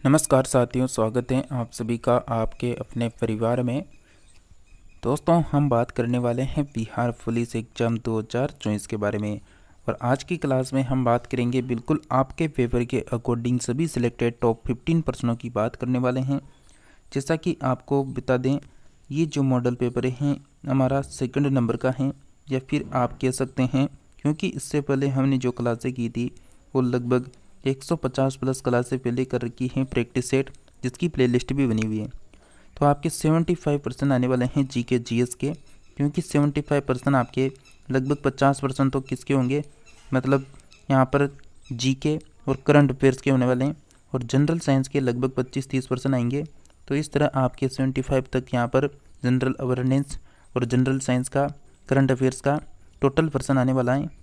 नमस्कार साथियों, स्वागत है आप सभी का आपके अपने परिवार में। दोस्तों, हम बात करने वाले हैं बिहार पुलिस एग्जाम 2024 के बारे में। और आज की क्लास में हम बात करेंगे बिल्कुल आपके पेपर के अकॉर्डिंग सभी सिलेक्टेड टॉप 15 प्रश्नों की बात करने वाले हैं। जैसा कि आपको बता दें, ये जो मॉडल पेपर हैं हमारा सेकंड नंबर का है, या फिर आप कह सकते हैं, क्योंकि इससे पहले हमने जो क्लासें की थी वो लगभग 150 प्लस क्लासें पहले कर रखी हैं प्रैक्टिस सेट, जिसकी प्लेलिस्ट भी बनी हुई है। तो आपके 75% आने वाले हैं जीके जीएस के, क्योंकि 75% आपके लगभग 50% तो किसके होंगे, मतलब यहाँ पर जीके और करंट अफेयर्स के होने वाले हैं, और जनरल साइंस के लगभग 25-30% आएंगे। तो इस तरह आपके 75 तक यहाँ पर जनरल अवेयरनेस और जनरल साइंस का, करंट अफेयर्स का टोटल पर्सन आने वाला है।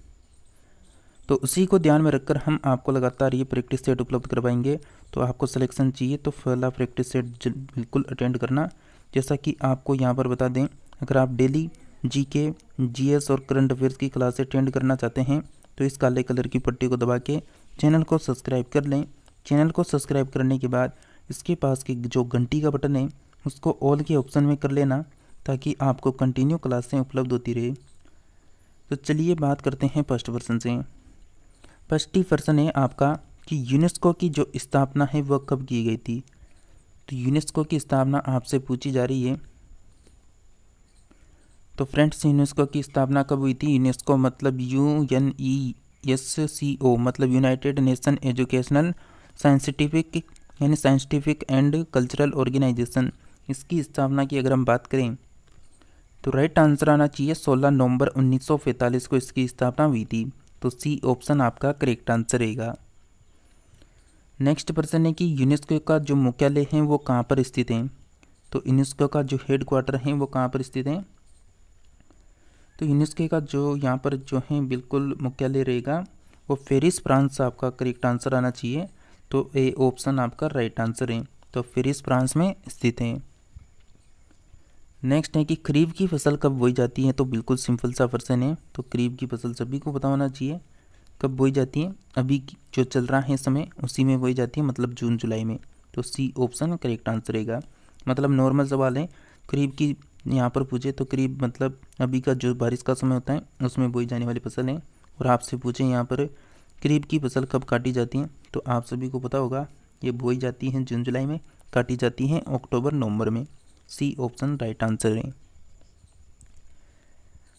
तो उसी को ध्यान में रखकर हम आपको लगातार ये प्रैक्टिस सेट उपलब्ध करवाएंगे। तो आपको सिलेक्शन चाहिए तो पहला प्रैक्टिस सेट बिल्कुल अटेंड करना। जैसा कि आपको यहाँ पर बता दें, अगर आप डेली जीके, जीएस और करंट अफेयर्स की क्लास अटेंड करना चाहते हैं तो इस काले कलर की पट्टी को दबा के चैनल को सब्सक्राइब कर लें। चैनल को सब्सक्राइब करने के बाद इसके पास की जो घंटी का बटन है उसको ऑल के ऑप्शन में कर लेना, ताकि आपको कंटिन्यू क्लासें उपलब्ध होती रहे। तो चलिए बात करते हैं फर्स्ट पर्सन से। फर्स्ट पर्सन है आपका कि यूनेस्को की जो स्थापना है वह कब की गई थी। तो यूनेस्को की स्थापना आपसे पूछी जा रही है। तो फ्रेंड्स, यूनेस्को की स्थापना कब हुई थी। यूनेस्को मतलब UNESCO मतलब यूनाइटेड नेशन एजुकेशनल साइंटिफिक यानी साइंटिफिक एंड कल्चरल ऑर्गेनाइजेशन, इसकी स्थापना की अगर हम बात करें तो राइट आंसर आना चाहिए 16 नवंबर 1945 को इसकी स्थापना हुई थी। तो सी ऑप्शन आपका करेक्ट आंसर रहेगा। नेक्स्ट पर्सन है कि यूनेस्को का जो मुख्यालय है वो कहाँ पर स्थित है। तो यूनेस्को का जो हेड क्वार्टर है वो कहाँ पर स्थित है। तो यूनेस्को का जो यहाँ पर जो है बिल्कुल मुख्यालय रहेगा वो पेरिस फ्रांस, आपका करेक्ट आंसर आना चाहिए। तो ए ऑप्शन आपका राइट आंसर है। तो पेरिस फ्रांस में स्थित है। नेक्स्ट है कि खरीफ की फसल कब बोई जाती है। तो बिल्कुल सिंपल सा पर्सन है। तो खरीफ की फसल सभी को पता होना चाहिए कब बोई जाती है। अभी जो चल रहा है समय उसी में बोई जाती है, मतलब जून जुलाई में। तो सी ऑप्शन करेक्ट आंसर रहेगा। मतलब नॉर्मल सवाल है, खरीफ की यहाँ पर पूछे तो खरीफ मतलब अभी का जो बारिश का समय होता है उसमें बोई जाने वाली फसल है। और आपसे पूछे यहाँ पर खरीफ की फसल कब काटी जाती है, तो आप सभी को पता होगा ये बोई जाती है जून जुलाई में, काटी जाती हैं अक्टूबर नवंबर में। सी ऑप्शन राइट आंसर है।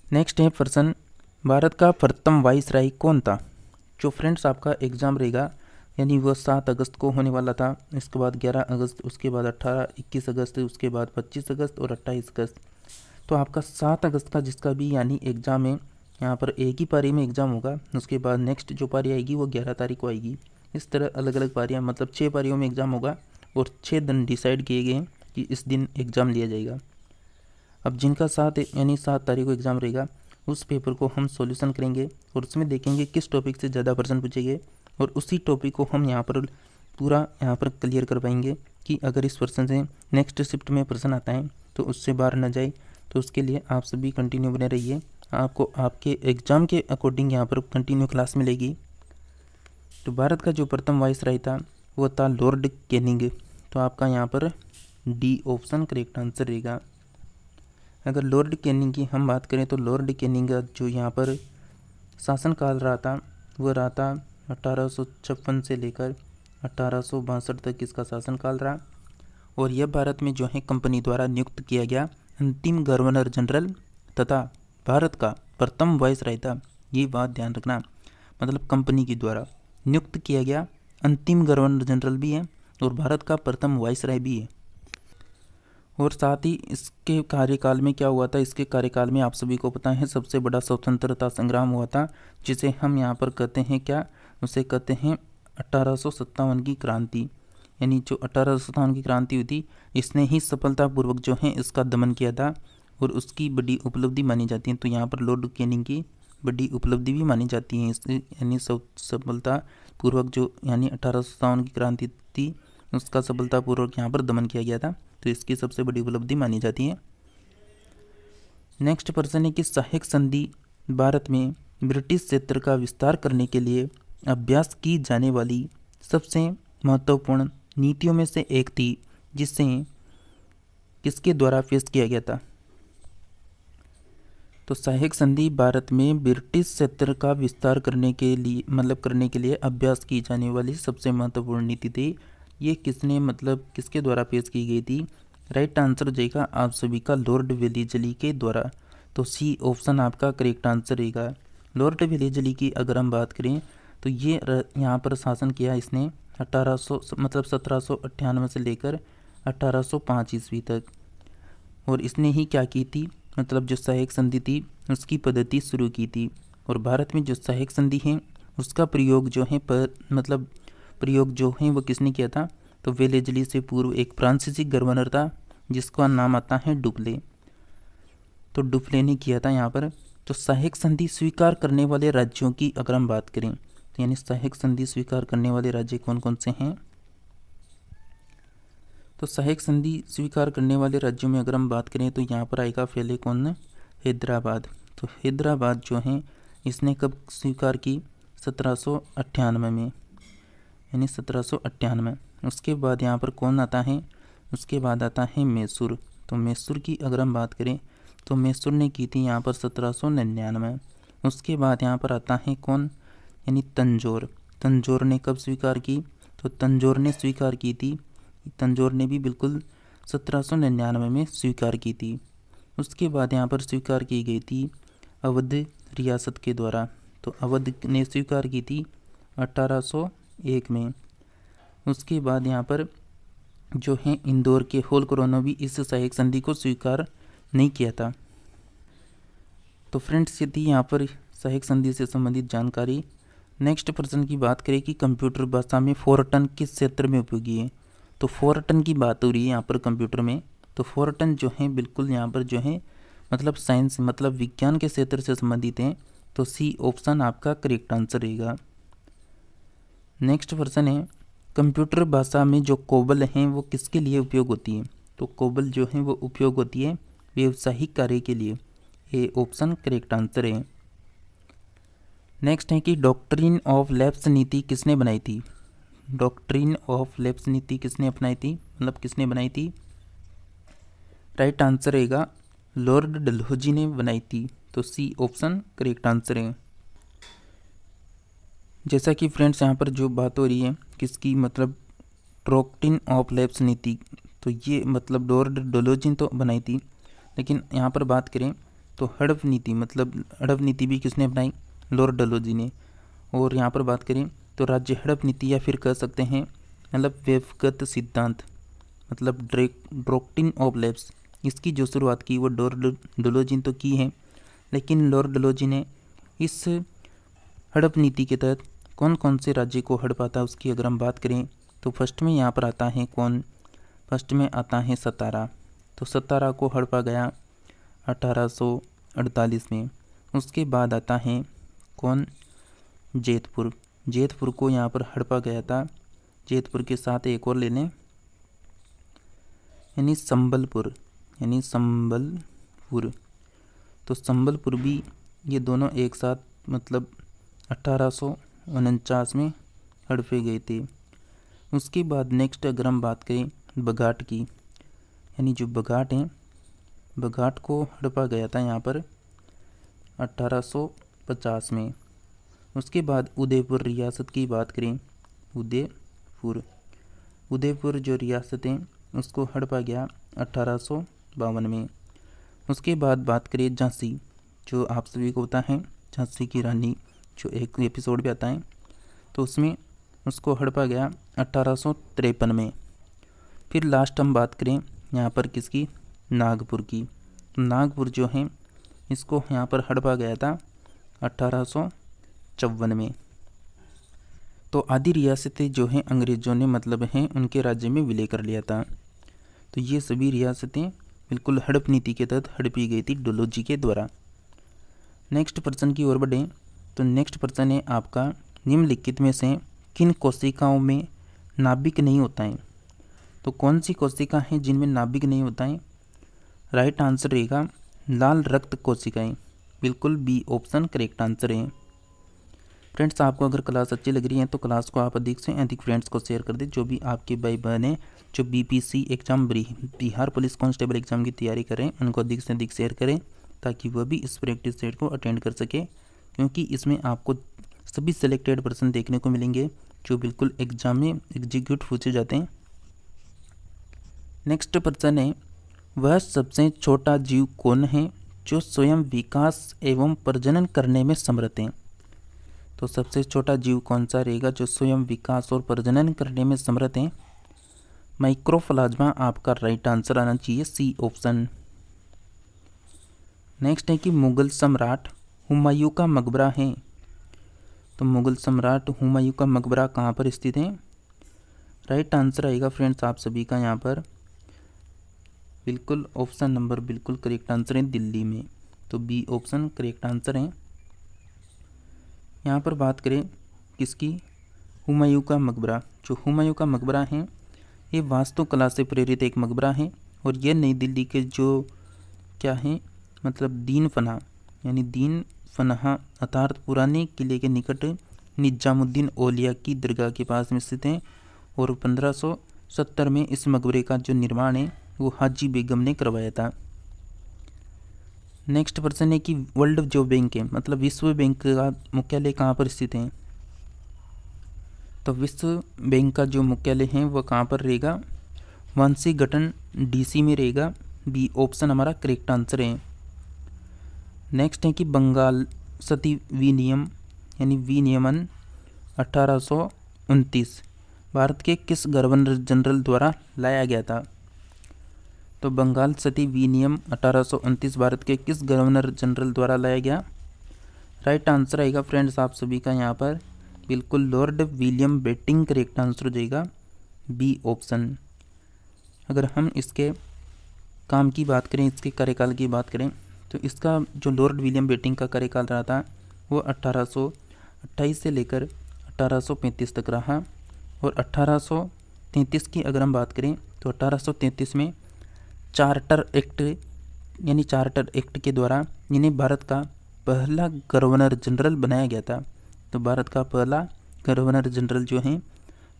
नेक्स्ट है पर्सन, भारत का प्रथम वाइसराय कौन था। जो फ्रेंड्स आपका एग्ज़ाम रहेगा, यानी वह 7 अगस्त को होने वाला था, इसके बाद 11 अगस्त, उसके बाद 18, 21 अगस्त, उसके बाद 25 अगस्त और 28 अगस्त। तो आपका 7 अगस्त का जिसका भी यानी एग्ज़ाम है, यहाँ पर एक ही पारी में एग्ज़ाम होगा। उसके बाद नेक्स्ट जो पारी आएगी वो 11 तारीख को आएगी। इस तरह अलग अलग पारियाँ, मतलब 6 पारियों में एग्ज़ाम होगा और 6 दिन डिसाइड किए गए हैं कि इस दिन एग्ज़ाम लिया जाएगा। अब जिनका 7 यानी 7 तारीख को एग्ज़ाम रहेगा उस पेपर को हम सॉल्यूशन करेंगे और उसमें देखेंगे किस टॉपिक से ज़्यादा प्रश्न पूछेंगे, और उसी टॉपिक को हम यहाँ पर पूरा यहाँ पर क्लियर कर पाएंगे कि अगर इस पर्सन से नेक्स्ट शिफ्ट में प्रश्न आता है तो उससे बाहर न जाए। तो उसके लिए आप सभी कंटिन्यू बने रहिए, आपको आपके एग्ज़ाम के अकॉर्डिंग यहाँ पर कंटिन्यू क्लास मिलेगी। तो भारत का जो प्रथम वाइसराय था वो था लॉर्ड कैनिंग। तो आपका यहाँ पर डी ऑप्शन करेक्ट आंसर रहेगा। अगर लॉर्ड कैनिंग की हम बात करें तो लॉर्ड कैनिंग का जो यहाँ पर शासनकाल रहा था वो रहा था 1856 से लेकर 1862 तक इसका शासनकाल रहा। और यह भारत में जो है कंपनी द्वारा नियुक्त किया गया अंतिम गवर्नर जनरल तथा भारत का प्रथम वाइसराय था। ये बात ध्यान रखना, मतलब कंपनी के द्वारा नियुक्त किया गया अंतिम गवर्नर जनरल भी है और भारत का प्रथम वाइसराय भी है। और साथ ही इसके कार्यकाल में क्या हुआ था, इसके कार्यकाल में आप सभी को पता है सबसे बड़ा स्वतंत्रता संग्राम हुआ था, जिसे हम यहाँ पर कहते हैं क्या, उसे कहते हैं 1857 की क्रांति। यानी जो 1857 की क्रांति हुई थी इसने ही सफलतापूर्वक जो है इसका दमन किया था और उसकी बड़ी उपलब्धि मानी जाती है। तो यहाँ पर लॉर्ड कैनिंग की बड़ी उपलब्धि भी मानी जाती है इससे, यानी सफलतापूर्वक जो यानी 1857 की क्रांति थी उसका सफलतापूर्वक यहाँ पर दमन किया गया था, तो इसकी सबसे बड़ी उपलब्धि मानी जाती है। नेक्स्ट पर्सन है कि सहायक संधि भारत में ब्रिटिश क्षेत्र का विस्तार करने के लिए अभ्यास की जाने वाली सबसे महत्वपूर्ण नीतियों में से एक थी जिसे किसके द्वारा पेश किया गया था? तो सहायक संधि भारत में ब्रिटिश क्षेत्र का विस्तार करने के लिए अभ्यास की जाने वाली सबसे महत्वपूर्ण नीति थी। ये किसके द्वारा पेश की गई थी? राइट आंसर हो जाएगा आप सभी का लॉर्ड वेलेस्ली के द्वारा। तो सी ऑप्शन आपका करेक्ट आंसर रहेगा। लॉर्ड वेलेस्ली की अगर हम बात करें तो ये यहाँ पर शासन किया इसने 1798 से लेकर 1805 ईस्वी तक। और इसने ही क्या की थी, जो सहायक संधि थी उसकी पद्धति शुरू की थी। और भारत में जो सहायक संधि है उसका प्रयोग जो है वो किसने किया था? तो वेलेस्ली से पूर्व एक फ्रांसीसी गवर्नर था जिसका नाम आता है डुप्ले। तो डुप्ले ने किया था यहाँ पर। तो सहायक संधि स्वीकार करने वाले राज्यों की अगर हम बात करें तो यानी सहायक संधि स्वीकार करने वाले राज्य कौन कौन से हैं? तो सहायक संधि स्वीकार करने वाले राज्यों में अगर हम बात करें तो यहाँ पर आएगा पहले कौन? हैदराबाद। तो हैदराबाद जो है इसने कब स्वीकार की? 1798 में, यानी 1798। उसके बाद यहाँ पर कौन आता है? उसके बाद आता है मैसूर। तो मैसूर की अगर हम बात करें तो मैसूर ने की थी यहाँ पर 1799। उसके बाद यहाँ पर आता है कौन? यानी तंजौर। तंजौर ने कब स्वीकार की? तो तंजौर ने स्वीकार की थी, तंजौर ने भी बिल्कुल 1799 में स्वीकार की थी। उसके बाद यहाँ पर स्वीकार की गई थी अवध रियासत के द्वारा। तो अवध ने स्वीकार की थी 1801 में। उसके बाद यहाँ पर जो है इंदौर के होलकरों ने भी इस सहायक संधि को स्वीकार नहीं किया था। तो फ्रेंड्स ये थी यहाँ पर सहायक संधि से संबंधित जानकारी। नेक्स्ट प्रश्न की बात करें कि कंप्यूटर भाषा में फोरटन किस क्षेत्र में उपयोगी है? तो फोरटन की बात हो रही है यहाँ पर कंप्यूटर में। तो फोरटन जो है बिल्कुल यहाँ पर जो है साइंस विज्ञान के क्षेत्र से संबंधित हैं। तो सी ऑप्शन आपका करेक्ट आंसर रहेगा। नेक्स्ट प्रश्न है कंप्यूटर भाषा में जो कोबल हैं वो किसके लिए उपयोग होती है? तो कोबल जो है वो उपयोग होती है व्यावसायिक कार्य के लिए। ये ऑप्शन करेक्ट आंसर है। नेक्स्ट है कि डॉक्ट्रिन ऑफ लैप्स नीति किसने बनाई थी? डॉक्ट्रिन ऑफ लैप्स नीति किसने अपनाई थी, किसने बनाई थी? राइट आंसर रहेगा लॉर्ड डलहौजी ने बनाई थी। तो सी ऑप्शन करेक्ट आंसर है। जैसा कि फ्रेंड्स यहाँ पर जो बात हो रही है किसकी, डॉक्ट्रिन ऑफ लैप्स नीति, तो ये लॉर्ड डलहौजी ने तो बनाई थी। लेकिन यहाँ पर बात करें तो हड़प नीति हड़प नीति भी किसने अपनाई? लॉर्ड डलहौजी ने। और यहाँ पर बात करें तो राज्य हड़प नीति या फिर कह सकते हैं व्यवस्थित सिद्धांत डॉक्ट्रिन ऑफ लैप्स, इसकी जो शुरुआत की वो लॉर्ड डलहौजी ने तो की है। लेकिन लॉर्ड डलहौजी ने इस हड़प नीति के तहत कौन कौन से राज्य को हड़पा था उसकी अगर हम बात करें तो फर्स्ट में यहाँ पर आता है कौन? फर्स्ट में आता है सतारा। तो सतारा को हड़पा गया 1848 में। उसके बाद आता है कौन? जैतपुर। जैतपुर को यहाँ पर हड़पा गया था। जैतपुर के साथ एक और ले लें यानी संबलपुर, तो संबलपुर भी, ये दोनों एक साथ 1849 में हड़पे गए थे। उसके बाद नेक्स्ट अगर हम बात करें बघाट की, यानी जो बघाट हैं, बघाट को हड़पा गया था यहाँ पर 1850 में। उसके बाद उदयपुर रियासत की बात करें, उदयपुर जो रियासत है उसको हड़पा गया 1852 में। उसके बाद बात करें झांसी, जो आप सभी को पता है झांसी की रानी, जो एक एपिसोड भी आता है, तो उसमें उसको हड़पा गया 1853 में। फिर लास्ट हम बात करें यहाँ पर किसकी? नागपुर की। तो नागपुर जो है इसको यहाँ पर हड़पा गया था 1854 में। तो आधी रियासतें जो हैं अंग्रेज़ों ने उनके राज्य में विलय कर लिया था। तो ये सभी रियासतें बिल्कुल हड़प नीति के तहत हड़पी गई थी डलहौजी के द्वारा। नेक्स्ट प्रश्न की ओर बढ़ें तो नेक्स्ट प्रश्न है आपका निम्नलिखित में से किन कोशिकाओं में नाभिक नहीं होता है? तो कौन सी कोशिका हैं जिनमें नाभिक नहीं होता है? राइट आंसर रहेगा लाल रक्त कोशिकाएं, बिल्कुल बी ऑप्शन करेक्ट आंसर है। फ्रेंड्स आपको अगर क्लास अच्छी लग रही है तो क्लास को आप अधिक से अधिक फ्रेंड्स को शेयर कर दें। जो भी आपके भाई बहन हैं जो BPC exam Bihar police constable exam की तैयारी करें उनको अधिक से अधिक शेयर करें ताकि वह भी इस प्रैक्टिस सेट को अटेंड कर सके, क्योंकि इसमें आपको सभी सेलेक्टेड पर्सन देखने को मिलेंगे जो बिल्कुल एग्ज़ाम में एग्जीक्यूट पूछे जाते हैं। नेक्स्ट पर्सन है, वह सबसे छोटा जीव कौन है जो स्वयं विकास एवं प्रजनन करने में समर्थ है। तो सबसे छोटा जीव कौन सा रहेगा जो स्वयं विकास और प्रजनन करने में समर्थ है? माइक्रोप्लाज्मा आपका राइट आंसर आना चाहिए, सी ऑप्शन। नेक्स्ट है कि मुगल सम्राट हुमायूं का मकबरा है। तो मुगल सम्राट हुमायूं का मकबरा कहाँ पर स्थित है? राइट आंसर आएगा फ्रेंड्स आप सभी का यहाँ पर बिल्कुल ऑप्शन नंबर बिल्कुल करेक्ट आंसर है, दिल्ली में। तो बी ऑप्शन करेक्ट आंसर है। यहाँ पर बात करें किसकी, हुमायूं का मकबरा। जो हुमायूं का मकबरा है ये वास्तुकला से प्रेरित एक मकबरा है और ये नई दिल्ली के जो क्या है मतलब दीन फना यानी दीन फनाह अर्थात पुराने किले के निकट निजामुद्दीन औलिया की दरगाह के पास में स्थित है और 1570 में इस मकबरे का जो निर्माण है वो हाजी बेगम ने करवाया था। नेक्स्ट पर्सन है कि वर्ल्ड जो बैंक है मतलब विश्व बैंक का मुख्यालय कहाँ पर स्थित है? तो विश्व बैंक का जो मुख्यालय है वह कहाँ पर रहेगा? वाशिंगटन डीसी में रहेगा, बी ऑप्शन हमारा करेक्ट आंसर है। नेक्स्ट है कि बंगाल सती विनियम यानी विनियमन 1829 भारत के किस गवर्नर जनरल द्वारा लाया गया था? तो बंगाल सती विनियम 1829 भारत के किस गवर्नर जनरल द्वारा लाया गया? राइट आंसर आएगा फ्रेंड्स आप सभी का यहाँ पर बिल्कुल Lord William Bentinck correct answer हो जाएगा, बी ऑप्शन। अगर हम इसके काम की बात करें, इसके कार्यकाल की बात करें तो इसका जो लॉर्ड विलियम बेटिंग का कार्यकाल रहा था वो 1828 से लेकर 1835 तक रहा और 1833 की अगर हम बात करें तो 1833 में चार्टर एक्ट के द्वारा इन्हें भारत का पहला गवर्नर जनरल बनाया गया था। तो भारत का पहला गवर्नर जनरल जो है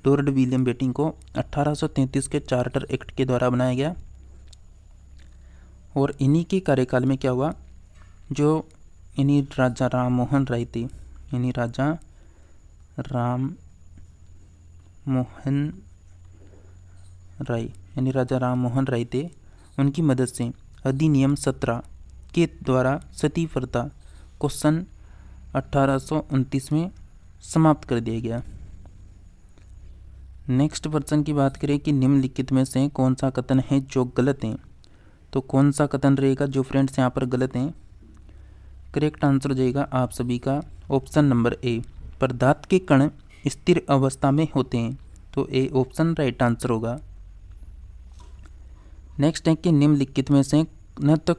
लॉर्ड विलियम बेटिंग को 1833 के चार्टर एक्ट के द्वारा बनाया गया और इन्हीं के कार्यकाल में क्या हुआ, जो इन्हीं राजा राम मोहन राय थे, यानी राजा राम मोहन राय थे, उनकी मदद से अधिनियम 17 के द्वारा सती प्रथा को सन 1829 में समाप्त कर दिया गया। नेक्स्ट पर्सन की बात करें कि निम्नलिखित में से कौन सा कथन है जो गलत है? तो कौन सा कथन रहेगा जो फ्रेंड्स यहाँ पर गलत है? करेक्ट आंसर हो जाएगा आप सभी का ऑप्शन नंबर ए, पदार्थ के कण स्थिर अवस्था में होते हैं। तो ए ऑप्शन राइट आंसर होगा। नेक्स्ट है कि निम्नलिखित में से न तो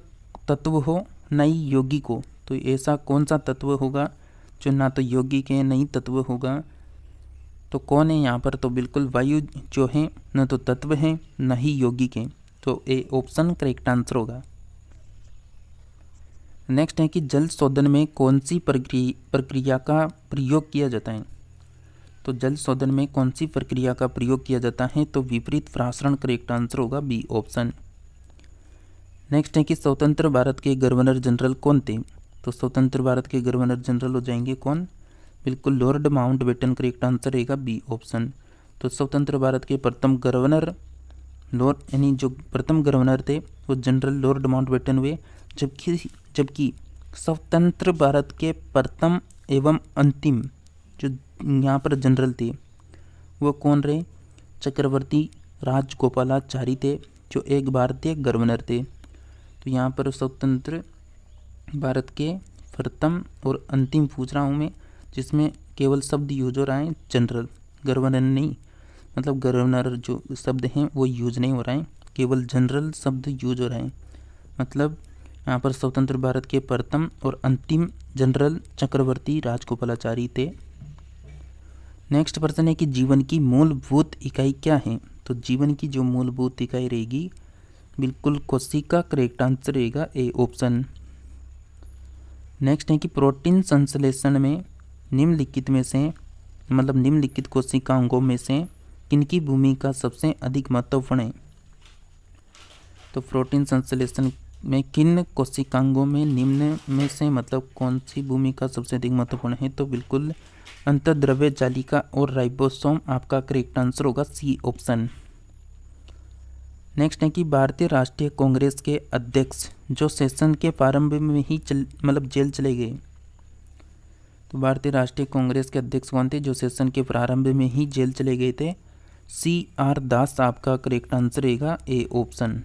तत्व हो न ही योगी को। तो ऐसा कौन सा तत्व होगा जो ना तो यौगिक है नहीं तत्व होगा? तो कौन है यहाँ पर? तो बिल्कुल वायु जो है न तो तत्व है न ही यौगिक है। तो ए ऑप्शन करेक्ट आंसर होगा। नेक्स्ट है कि जल शोधन में कौन सी प्रक्रिया का प्रयोग किया जाता है? तो जल शोधन में कौन सी प्रक्रिया का प्रयोग किया जाता है? तो विपरीत प्रासरण करेक्ट आंसर होगा, बी ऑप्शन। नेक्स्ट है कि स्वतंत्र भारत के गवर्नर जनरल कौन थे? तो स्वतंत्र भारत के गवर्नर जनरल हो जाएंगे कौन? बिल्कुल लॉर्ड माउंटबेटन करेक्ट आंसर रहेगा, बी ऑप्शन। तो स्वतंत्र भारत के प्रथम गवर्नर यानी जो प्रथम गवर्नर थे वो जनरल लॉर्ड माउंटबेटन हुए, जबकि स्वतंत्र भारत के प्रथम एवं अंतिम जो यहाँ पर जनरल थे वो कौन रहे? चक्रवर्ती राजगोपालाचारी थे जो एक भारतीय गवर्नर थे। तो यहाँ पर स्वतंत्र भारत के प्रथम और अंतिम पूछ रहा हूँ मैं, जिसमें केवल शब्द यूज हो रहा है जनरल, गवर्नर नहीं, मतलब गवर्नर जो शब्द हैं वो यूज नहीं हो रहा है, केवल जनरल शब्द यूज हो रहा है। मतलब यहाँ पर स्वतंत्र भारत के प्रथम और अंतिम जनरल चक्रवर्ती राजगोपालाचारी थे। नेक्स्ट प्रश्न है कि जीवन की मूलभूत इकाई क्या है? तो जीवन की जो मूलभूत इकाई रहेगी बिल्कुल कोशिका करेक्ट आंसर रहेगा, ए ऑप्शन। नेक्स्ट है कि प्रोटीन संश्लेषण में निम्नलिखित में से मतलब निम्नलिखित कोशिकांगों में से किनकी भूमिका सबसे अधिक महत्वपूर्ण है? तो प्रोटीन संश्लेषण में किन कोशिकांगों में निम्न में से मतलब कौन सी भूमिका सबसे अधिक महत्वपूर्ण है? तो बिल्कुल अंतर्द्रव्य जालिका और राइबोसोम आपका करेक्ट आंसर होगा सी ऑप्शन। नेक्स्ट है कि भारतीय राष्ट्रीय कांग्रेस के अध्यक्ष जो सेशन के प्रारंभ में ही जेल चले गए। तो भारतीय राष्ट्रीय कांग्रेस के अध्यक्ष कौन थे जो सेशन के प्रारंभ में ही जेल चले गए थे? CR दास आपका करेक्ट आंसर रहेगा ए ऑप्शन।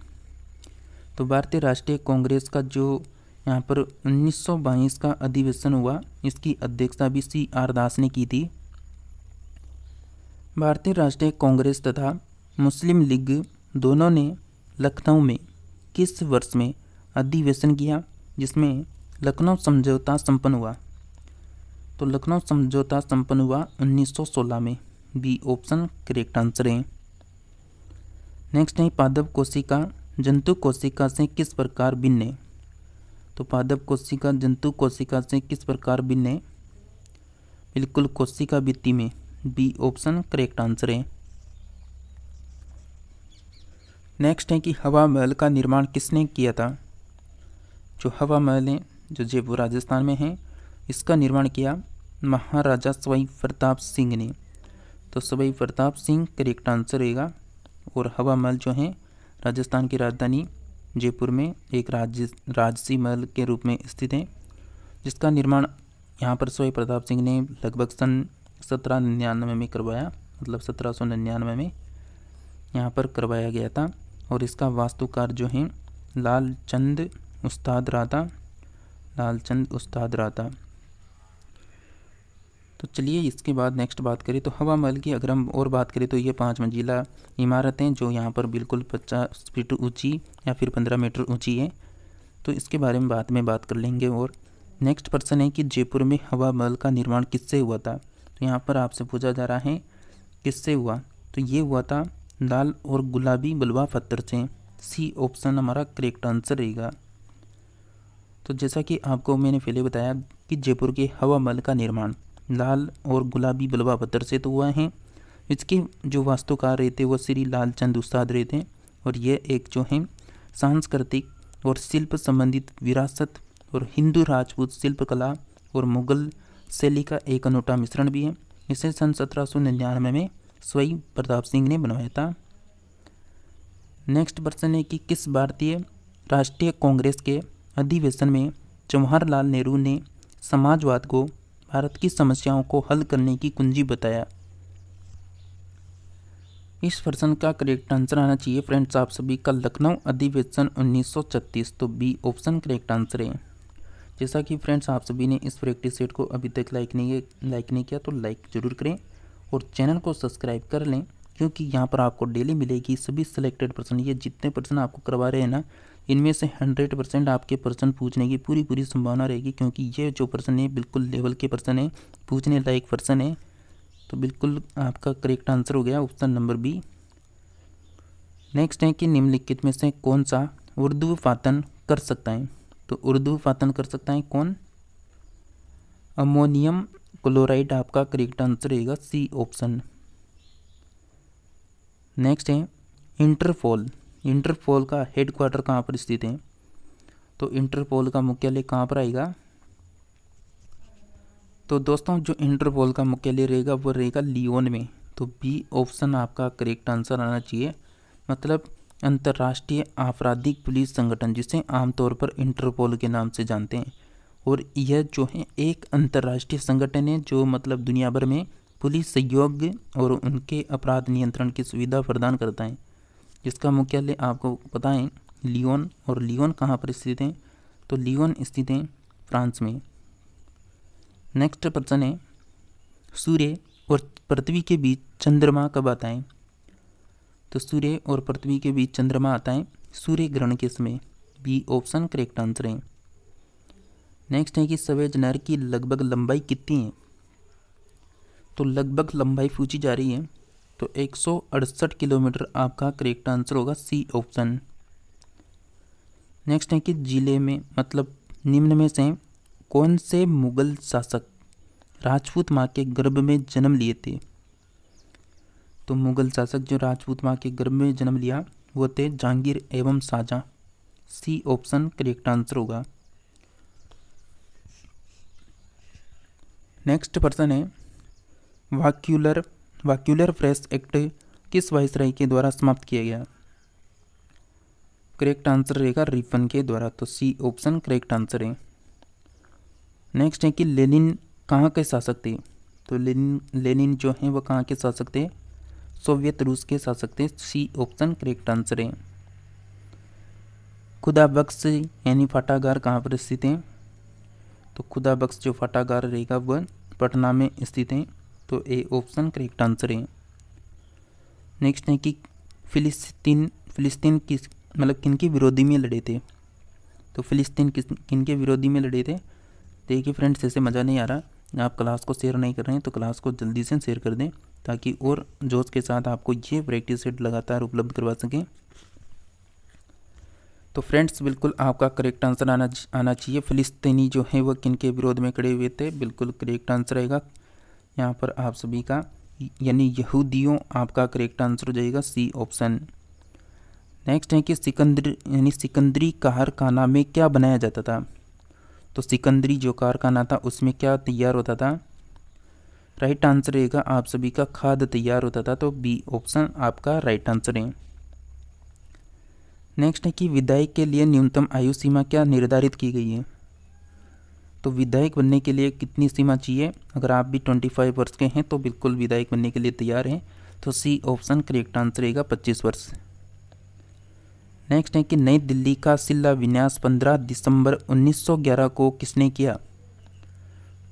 तो भारतीय राष्ट्रीय कांग्रेस का जो यहाँ पर 1922 का अधिवेशन हुआ, इसकी अध्यक्षता भी CR दास ने की थी। भारतीय राष्ट्रीय कांग्रेस तथा मुस्लिम लीग दोनों ने लखनऊ में किस वर्ष में अधिवेशन किया जिसमें लखनऊ समझौता संपन्न हुआ? तो लखनऊ समझौता संपन्न हुआ 1916 में, बी ऑप्शन करेक्ट आंसर है। नेक्स्ट है पादप कोशिका जंतु कोशिका से किस प्रकार भिन्न है? तो पादप कोशिका जंतु कोशिका से किस प्रकार भिन्न है? बिल्कुल कोशिका भित्ति में, बी ऑप्शन करेक्ट आंसर है। नेक्स्ट है कि हवा महल का निर्माण किसने किया था? जो हवा महल है जो जयपुर राजस्थान में है, इसका निर्माण किया महाराजा सवाई प्रताप सिंह ने। तो सवाई प्रताप सिंह करेक्ट आंसर रहेगा। और हवा महल जो है राजस्थान की राजधानी जयपुर में एक राजसी महल के रूप में स्थित है, जिसका निर्माण यहाँ पर सवाई प्रताप सिंह ने लगभग सन 1799 में करवाया, मतलब 1799 में यहाँ पर करवाया गया था। और इसका वास्तुकार जो है लालचंद उस्ताद राता। तो चलिए इसके बाद नेक्स्ट बात करें तो हवा महल की अगर हम और बात करें तो ये 5 मंजिला इमारतें जो यहाँ पर बिल्कुल 50 फीट ऊंची या फिर 15 मीटर ऊंची है। तो इसके बारे में बाद में बात कर लेंगे। और नेक्स्ट प्रश्न है कि जयपुर में हवा महल का निर्माण किससे हुआ था? तो यहाँ पर आपसे पूछा जा रहा है किससे हुआ, तो ये हुआ था लाल और गुलाबी बलुआ पत्थर से, सी ऑप्शन हमारा करेक्ट आंसर रहेगा। तो जैसा कि आपको मैंने पहले बताया कि जयपुर के हवा महल का निर्माण लाल और गुलाबी बलुआ पत्थर से तो हुआ है। इसके जो वास्तुकार रहे थे वो श्री लालचंद उस्ताद रहे थे। और ये एक जो है सांस्कृतिक और शिल्प संबंधित विरासत और हिंदू राजपूत शिल्पकला और मुगल शैली का एक अनूठा मिश्रण भी है। इसे सन 1799 में सवाई प्रताप सिंह ने बनवाया था। नेक्स्ट प्रश्न है कि किस भारतीय राष्ट्रीय कांग्रेस के अधिवेशन में जवाहरलाल नेहरू ने समाजवाद को भारत की समस्याओं को हल करने की कुंजी बताया? इस प्रश्न का करेक्ट आंसर आना चाहिए फ्रेंड्स आप सभी का लखनऊ अधिवेशन 1936, तो बी ऑप्शन करेक्ट आंसर है। जैसा कि फ्रेंड्स आप सभी ने इस प्रैक्टिस सेट को अभी तक लाइक नहीं किया तो लाइक ज़रूर करें और चैनल को सब्सक्राइब कर लें, क्योंकि यहाँ पर आपको डेली मिलेगी सभी सिलेक्टेड प्रश्न। ये जितने प्रश्न आपको करवा रहे हैं ना, इनमें से 100% आपके प्रश्न पूछने की पूरी संभावना रहेगी, क्योंकि ये जो प्रश्न है बिल्कुल लेवल के प्रश्न है, पूछने लायक प्रश्न है। तो बिल्कुल आपका करेक्ट आंसर हो गया ऑप्शन नंबर बी। नेक्स्ट है कि निम्नलिखित में से कौन सा ऊर्ध्वपातन कर सकता है? तो ऊर्ध्वपातन कर सकता है कौन? अमोनियम क्लोराइड आपका करेक्ट आंसर रहेगा, सी ऑप्शन। नेक्स्ट है इंटरपोल का हेडक्वार्टर कहाँ पर स्थित है? तो इंटरपोल का मुख्यालय कहाँ पर आएगा? तो दोस्तों जो इंटरपोल का मुख्यालय रहेगा वो रहेगा लियोन में, तो बी ऑप्शन आपका करेक्ट आंसर आना चाहिए। मतलब अंतर्राष्ट्रीय आपराधिक पुलिस संगठन, जिसे आमतौर पर इंटरपोल के नाम से जानते हैं। और यह जो है एक अंतर्राष्ट्रीय संगठन है जो मतलब दुनिया भर में पुलिस सहयोग और उनके अपराध नियंत्रण की सुविधा प्रदान करता है, जिसका मुख्यालय आपको पता है लियोन। और लियोन कहाँ पर स्थित है? तो लियोन स्थित है फ्रांस में। नेक्स्ट प्रश्न है सूर्य और पृथ्वी के बीच चंद्रमा कब आता है? तो सूर्य और पृथ्वी के बीच चंद्रमा आता है सूर्य ग्रहण के समय, बी ऑप्शन करेक्ट आंसर है। नेक्स्ट है कि सवेज नहर की लगभग लंबाई कितनी है? तो लगभग लंबाई पूछी जा रही है, तो 168 किलोमीटर आपका करेक्ट आंसर होगा, सी ऑप्शन। नेक्स्ट है कि जिले में मतलब निम्न में से कौन से मुगल शासक राजपूत माँ के गर्भ में जन्म लिए थे? तो मुगल शासक जो राजपूत माँ के गर्भ में जन्म लिया वो थे जहांगीर एवं Shahjahan. C option correct answer होगा। नेक्स्ट प्रश्न है, वाक्यूलर प्रेस एक्ट किस वायसराय के द्वारा समाप्त किया गया? करेक्ट आंसर रहेगा रिपन के द्वारा। तो सी ऑप्शन करेक्ट आंसर है। नेक्स्ट है कि लेनिन कहाँ के शासक थे? तो लेनिन जो है वो कहाँ के शासक थे? सोवियत रूस के शासक थे। सी ऑप्शन करेक्ट आंसर है। खुदा बख्श यानी फाटागार कहाँ पर स्थित है? तो खुदा बख्श जो फाटागार रहेगा वह पटना में स्थित है। तो ए ऑप्शन करेक्ट आंसर है। नेक्स्ट है कि फिलिस्तीन किस किनके विरोधी में लड़े थे? तो फिलिस्तीन किनके विरोधी में लड़े थे? देखिए फ्रेंड्स, ऐसे मज़ा नहीं आ रहा, आप क्लास को शेयर नहीं कर रहे हैं तो क्लास को जल्दी से शेयर कर दें ताकि और जोश के साथ आपको ये प्रैक्टिस सेट लगातार उपलब्ध करवा सकें। तो फ्रेंड्स बिल्कुल आपका करेक्ट आंसर आना चाहिए। फिलिस्तीनी जो है वो किनके विरोध में खड़े हुए थे? बिल्कुल करेक्ट आंसर रहेगा यहाँ पर आप सभी का, यानी यहूदियों आपका करेक्ट आंसर हो जाएगा। C option. नेक्स्ट है कि सिकंदरी कारखाना में क्या बनाया जाता था? तो सिकंदरी जो कारखाना था उसमें क्या तैयार होता था? राइट आंसर रहेगा आप सभी का खाद तैयार होता था। तो बी ऑप्शन आपका राइट आंसर है। नेक्स्ट है कि विधायक के लिए न्यूनतम आयु सीमा क्या निर्धारित की गई है? तो विधायक बनने के लिए कितनी सीमा चाहिए? अगर आप भी 25 वर्ष के हैं तो बिल्कुल विधायक बनने के लिए तैयार हैं। तो सी ऑप्शन करेक्ट आंसर रहेगा 25 वर्ष। नेक्स्ट है कि नई दिल्ली का शिला विन्यास 15 दिसंबर 1911 को किसने किया?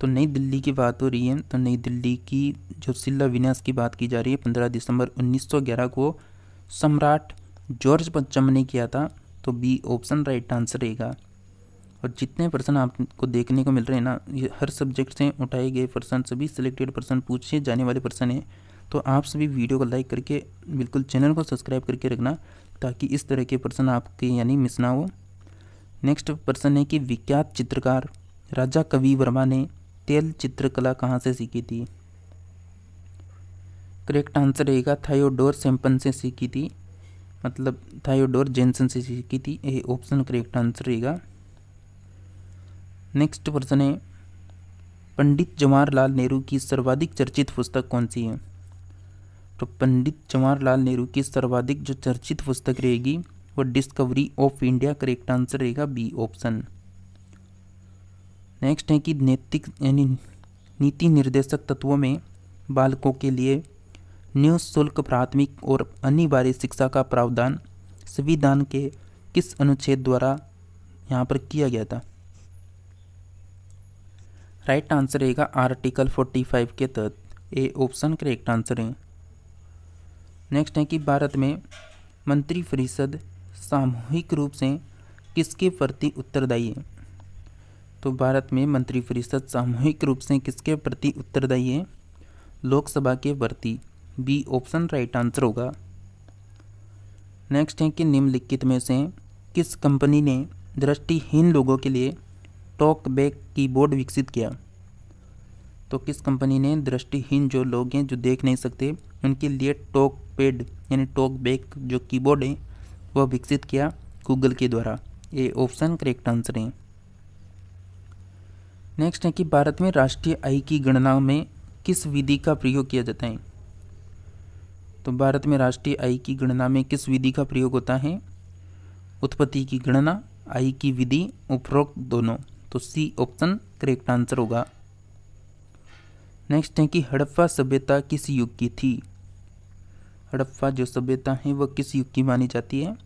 तो नई दिल्ली की बात हो रही है, तो नई दिल्ली की जो शिला विन्यास की बात की जा रही है 15 दिसंबर 1911 को सम्राट जॉर्ज पंचम ने किया था। तो बी ऑप्शन राइट आंसर रहेगा। और जितने प्रश्न आपको देखने को मिल रहे हैं ना, ये हर सब्जेक्ट से उठाए गए प्रश्न, सभी सिलेक्टेड प्रश्न पूछे जाने वाले प्रश्न हैं। तो आप सभी वीडियो को लाइक करके बिल्कुल चैनल को सब्सक्राइब करके रखना ताकि इस तरह के प्रश्न आपके यानी मिस ना हो। नेक्स्ट प्रश्न है कि विख्यात चित्रकार राजा कवि वर्मा ने तेल चित्रकला कहाँ से सीखी थी? करेक्ट आंसर रहेगा थायोडोर सैम्पन से सीखी थी, थायोडोर जेनसन से सीखी थी। ए ऑप्शन करेक्ट आंसर रहेगा। नेक्स्ट प्रश्न है, पंडित जवाहरलाल नेहरू की सर्वाधिक चर्चित पुस्तक कौन सी है? तो पंडित जवाहरलाल नेहरू की सर्वाधिक जो चर्चित पुस्तक रहेगी वो discovery of India. Correct answer रहेगा बी ऑप्शन। नेक्स्ट है कि नैतिक यानी नीति निर्देशक तत्वों में बालकों के लिए निःशुल्क प्राथमिक और अनिवार्य शिक्षा का प्रावधान संविधान के किस अनुच्छेद द्वारा यहाँ पर किया गया था? राइट आंसर रहेगा आर्टिकल 45 के तहत। ए ऑप्शन करेक्ट आंसर है। नेक्स्ट है कि भारत में मंत्रिपरिषद सामूहिक रूप से किसके प्रति उत्तरदायी है? तो भारत में मंत्रिपरिषद सामूहिक रूप से किसके प्रति उत्तरदायी है? लोकसभा के प्रति। बी ऑप्शन राइट आंसर होगा। नेक्स्ट है कि निम्नलिखित में से किस कंपनी ने दृष्टिहीन लोगों के लिए टॉक बैक कीबोर्ड विकसित किया? तो किस कंपनी ने दृष्टिहीन जो लोग हैं जो देख नहीं सकते उनके लिए टॉक पैड यानी टॉक बैक जो कीबोर्ड है वह विकसित किया? गूगल के द्वारा। ए ऑप्शन करेक्ट आंसर है। नेक्स्ट है कि भारत में राष्ट्रीय आय की गणना में किस विधि का प्रयोग किया जाता है? तो भारत में राष्ट्रीय आय की गणना में किस विधि का प्रयोग होता है? उत्पत्ति की गणना, आय की विधि, उपरोक्त दोनों। तो सी ऑप्शन करेक्ट आंसर होगा। नेक्स्ट है कि हड़प्पा सभ्यता किस युग की थी? हड़प्पा जो सभ्यता है वह किस युग की मानी जाती है?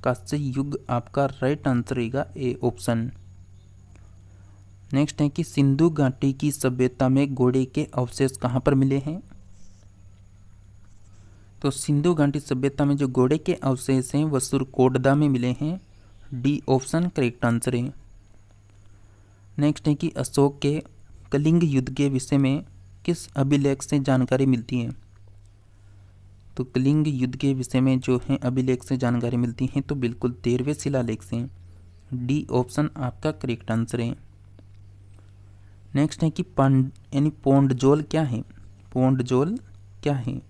कांस्य युग आपका राइट आंसर रहेगा। A option. नेक्स्ट है कि सिंधु घाटी की सभ्यता में घोड़े के अवशेष कहाँ पर मिले हैं? तो सिंधु घाटी सभ्यता में जो घोड़े के अवशेष हैं वह सुरकोटदा में मिले हैं। डी ऑप्शन करेक्ट आंसर है। नेक्स्ट है कि अशोक के कलिंग युद्ध के विषय में किस अभिलेख से जानकारी मिलती है? तो कलिंग युद्ध के विषय में जो है अभिलेख से जानकारी मिलती है तो बिल्कुल 13वें शिलालेख से। डी ऑप्शन आपका करेक्ट आंसर है। नेक्स्ट है कि यानी पोंडजोल क्या है। पोंडजोल क्या है?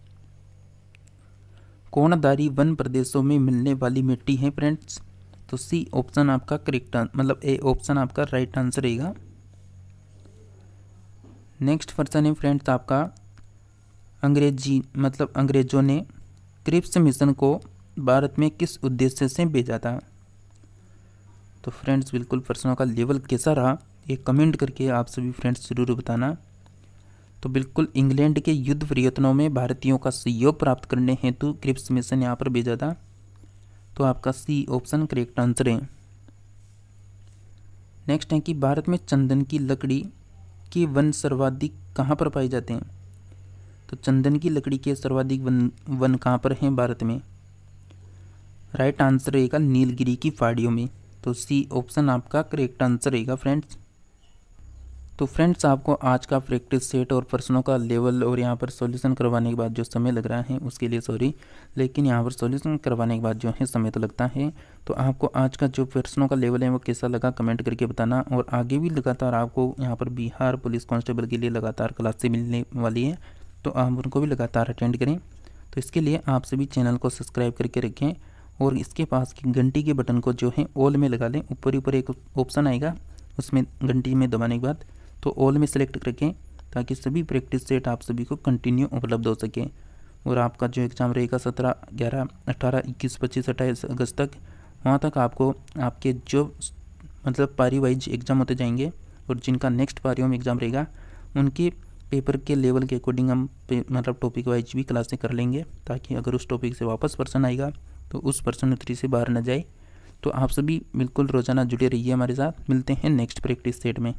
कोणधारी वन प्रदेशों में मिलने वाली मिट्टी है फ्रेंड्स। तो सी ऑप्शन आपका करेक्ट, मतलब ए ऑप्शन आपका राइट आंसर रहेगा। नेक्स्ट पर्सन है फ्रेंड्स आपका अंग्रेजों ने क्रिप्स मिशन को भारत में किस उद्देश्य से भेजा था। तो फ्रेंड्स बिल्कुल प्रश्नों का लेवल कैसा रहा ये कमेंट करके आप सभी फ्रेंड्स जरूर बताना। तो बिल्कुल इंग्लैंड के युद्ध प्रयत्नों में भारतीयों का सहयोग प्राप्त करने हेतु क्रिप्स मिशन यहाँ पर भेजा था। तो आपका सी ऑप्शन करेक्ट आंसर है। नेक्स्ट है कि भारत में चंदन की लकड़ी के वन सर्वाधिक कहाँ पर पाए जाते हैं। तो चंदन की लकड़ी के सर्वाधिक वन कहाँ पर हैं भारत में। राइट आंसर रहेगा नीलगिरी की पहाड़ियों में। तो सी ऑप्शन आपका करेक्ट आंसर रहेगा फ्रेंड्स। तो फ्रेंड्स आपको आज का प्रैक्टिस सेट और प्रश्नों का लेवल और यहाँ पर सॉल्यूशन करवाने के बाद जो समय लग रहा है उसके लिए सॉरी, लेकिन यहाँ पर सॉल्यूशन करवाने के बाद जो है समय तो लगता है। तो आपको आज का जो प्रश्नों का लेवल है वो कैसा लगा कमेंट करके बताना। और आगे भी लगातार आपको यहाँ पर बिहार पुलिस कांस्टेबल के लिए लगातार क्लासें मिलने वाली है, तो आप उनको भी लगातार अटेंड करें। तो इसके लिए आप सभी चैनल को सब्सक्राइब करके रखें और इसके पास की घंटी के बटन को जो है ऑल में लगा लें। ऊपर ऊपर एक ऑप्शन आएगा, उसमें घंटी में दबाने के बाद तो ऑल में सेलेक्ट करके, ताकि सभी प्रैक्टिस सेट आप सभी को कंटिन्यू उपलब्ध हो सके। और आपका जो एग्ज़ाम रहेगा 17, 11, 18, 21, 25, 28 अगस्त तक, वहाँ तक आपको आपके जो पारी वाइज एग्ज़ाम होते जाएंगे और जिनका नेक्स्ट पारियों में एग्ज़ाम रहेगा उनके पेपर के लेवल के अकॉर्डिंग हम टॉपिक वाइज भी क्लासें कर लेंगे, ताकि अगर उस टॉपिक से वापस पर्सन आएगा तो उस पर्सन उत्तरी से बाहर न जाए। तो आप सभी बिल्कुल रोज़ाना जुड़े रहिए हमारे साथ। मिलते हैं नेक्स्ट प्रैक्टिस सेट में।